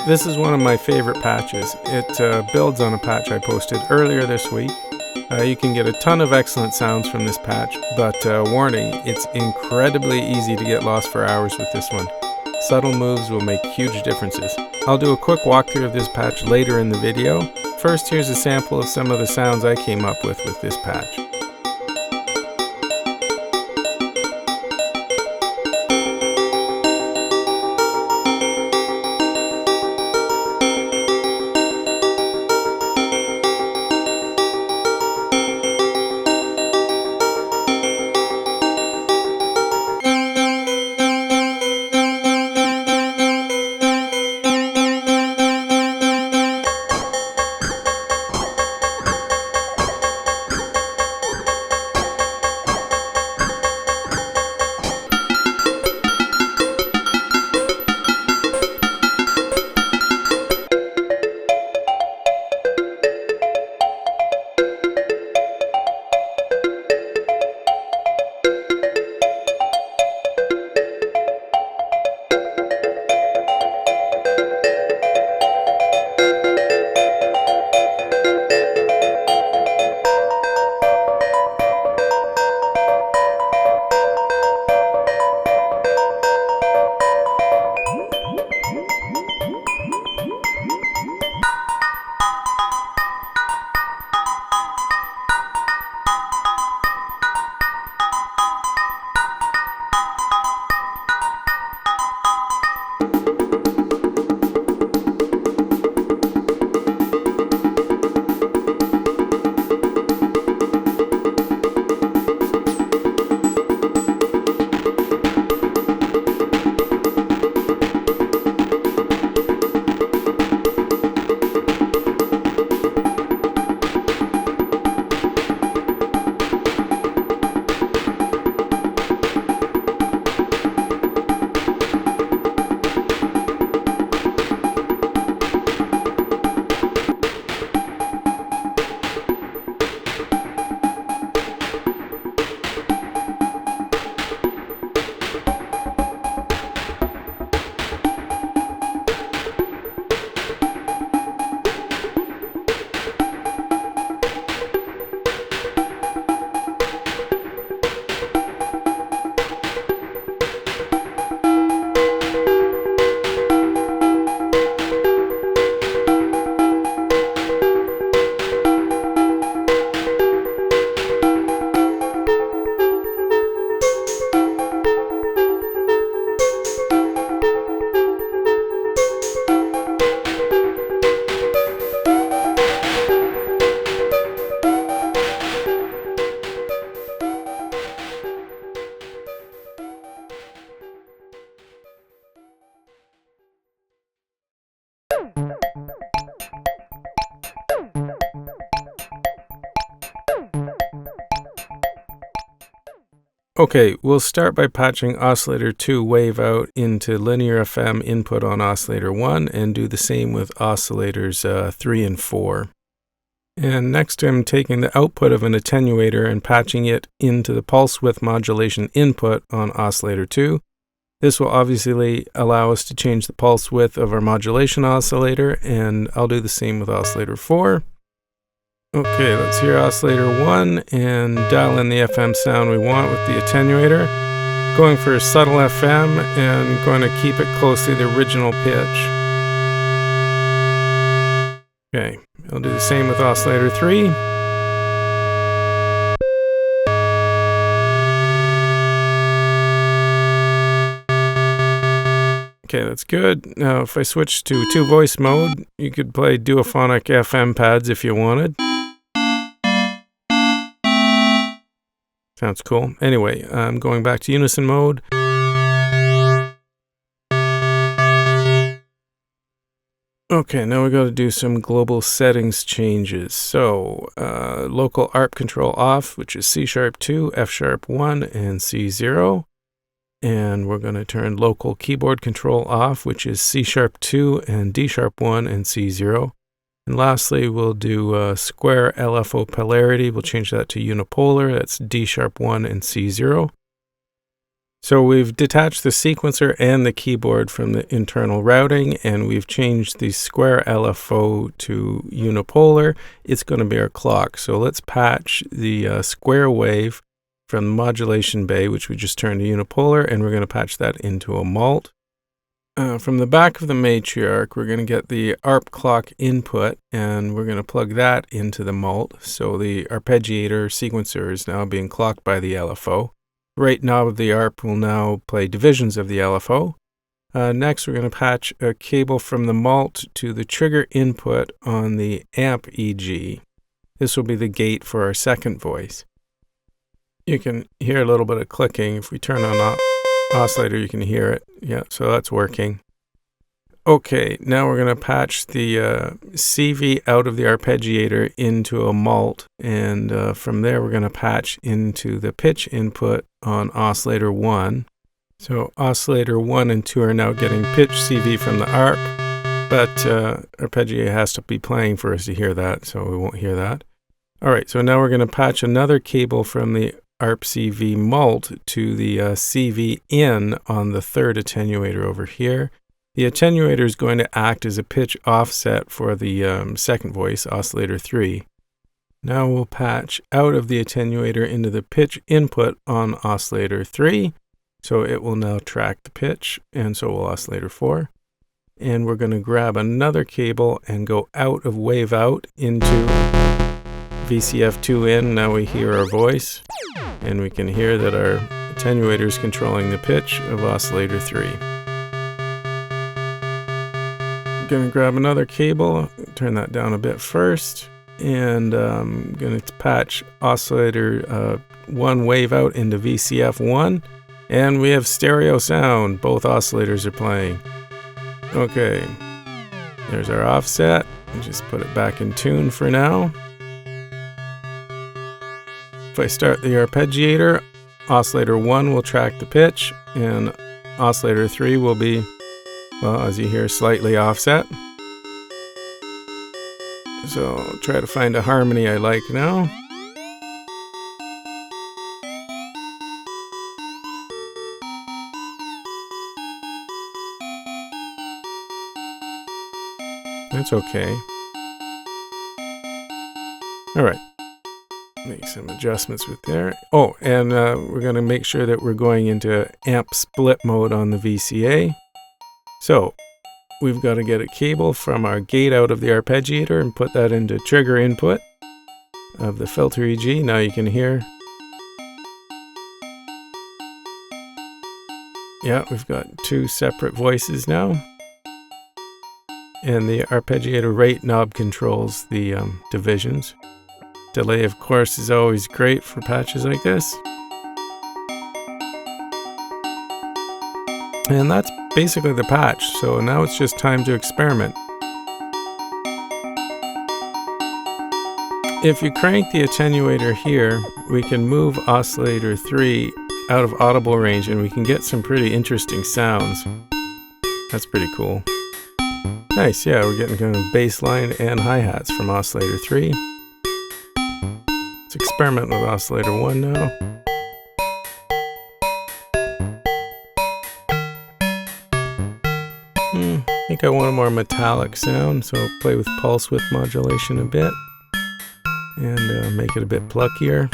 This is one of my favorite patches. It builds on a patch I posted earlier this week. You can get a ton of excellent sounds from this patch, but warning, it's incredibly easy to get lost for hours with this one. Subtle moves will make huge differences. I'll do a quick walkthrough of this patch later in the video. First, here's a sample of some of the sounds I came up with this patch. Okay, we'll start by patching oscillator 2 wave out into linear FM input on oscillator 1 and do the same with oscillators 3 and 4. And next I'm taking the output of an attenuator and patching it into the pulse width modulation input on oscillator 2. This will obviously allow us to change the pulse width of our modulation oscillator, and I'll do the same with oscillator 4. Okay, let's hear oscillator 1 and dial in the FM sound we want with the attenuator. Going for a subtle FM and going to keep it close to the original pitch. Okay, I'll do the same with oscillator 3. Okay, that's good. Now if I switch to two-voice mode, you could play duophonic FM pads if you wanted. Sounds cool. Anyway, I'm going back to unison mode. Okay, now we got to do some global settings changes. So, local ARP control off, which is C#2, F#1, and C0. And we're going to turn local keyboard control off, which is C#2 and D#1 and C0. And lastly, we'll do square LFO polarity. We'll change that to unipolar. That's D#1 and C0. So we've detached the sequencer and the keyboard from the internal routing, and we've changed the square LFO to unipolar. It's going to be our clock. So let's patch the square wave from the modulation bay, which we just turned to unipolar, and we're going to patch that into a mult. From the back of the matriarch, we're going to get the ARP clock input, and we're going to plug that into the mult. So the arpeggiator sequencer is now being clocked by the LFO. Right knob of the ARP will now play divisions of the LFO. Next, we're going to patch a cable from the mult to the trigger input on the amp EG. This will be the gate for our second voice. You can hear a little bit of clicking. If we turn on oscillator, you can hear it. Yeah, so that's working. Okay, now we're going to patch the CV out of the arpeggiator into a mult, and from there we're going to patch into the pitch input on oscillator 1. So oscillator 1 and 2 are now getting pitch CV from the ARP, but arpeggiator has to be playing for us to hear that, so we won't hear that. All right, so now we're going to patch another cable from the ARP CV mult to the CV in on the third attenuator over here. The attenuator is going to act as a pitch offset for the second voice, oscillator 3. Now we'll patch out of the attenuator into the pitch input on oscillator 3. So it will now track the pitch, and so will oscillator 4. And we're going to grab another cable and go out of wave out into VCF2 in. Now we hear our voice, and we can hear that our attenuator is controlling the pitch of oscillator 3. Going to grab another cable, turn that down a bit first, and I'm going to patch oscillator 1 wave out into VCF1, and we have stereo sound. Both oscillators are playing. Okay, there's our offset. I'll just put it back in tune for now. If I start the arpeggiator, oscillator 1 will track the pitch, and oscillator 3 will be, well, as you hear, slightly offset. So I'll try to find a harmony I like now. That's okay. All right. Make some adjustments with there. Oh, and we're going to make sure that we're going into amp split mode on the VCA. So we've got to get a cable from our gate out of the arpeggiator and put that into trigger input of the filter EG. Now you can hear. Yeah, we've got two separate voices now. And the arpeggiator rate knob controls the divisions. Delay, of course, is always great for patches like this. And that's basically the patch, so now it's just time to experiment. If you crank the attenuator here, we can move oscillator 3 out of audible range and we can get some pretty interesting sounds. That's pretty cool. Nice, yeah, we're getting kind of bass line and hi-hats from oscillator 3. Let's experiment with oscillator 1 now. I think I want a more metallic sound, so I'll play with pulse width modulation a bit and make it a bit pluckier.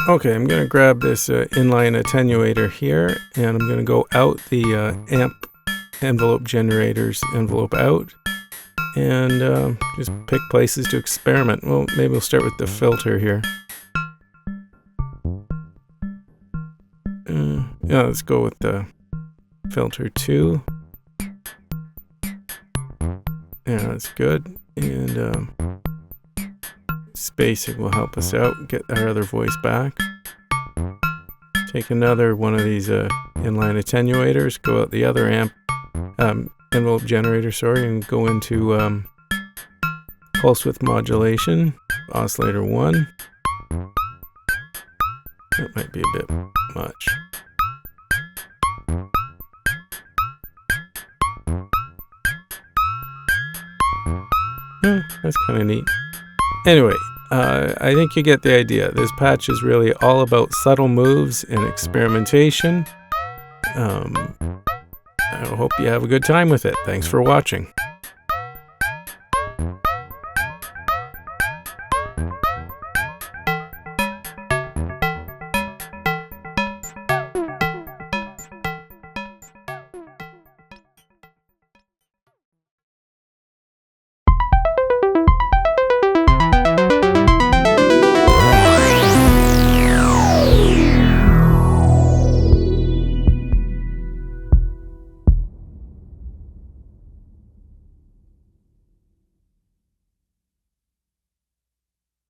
Okay, I'm going to grab this inline attenuator here, and I'm going to go out the amp envelope generators envelope out, and just pick places to experiment. Well, maybe we'll start with the filter here. Yeah, let's go with the filter 2. Yeah, that's good. And spacing will help us out, get our other voice back. Take another one of these inline attenuators, go out the other amp envelope generator, and go into Pulse Width Modulation, oscillator 1. That might be a bit much. Yeah, that's kind of neat. Anyway, I think you get the idea. This patch is really all about subtle moves and experimentation. I hope you have a good time with it. Thanks for watching.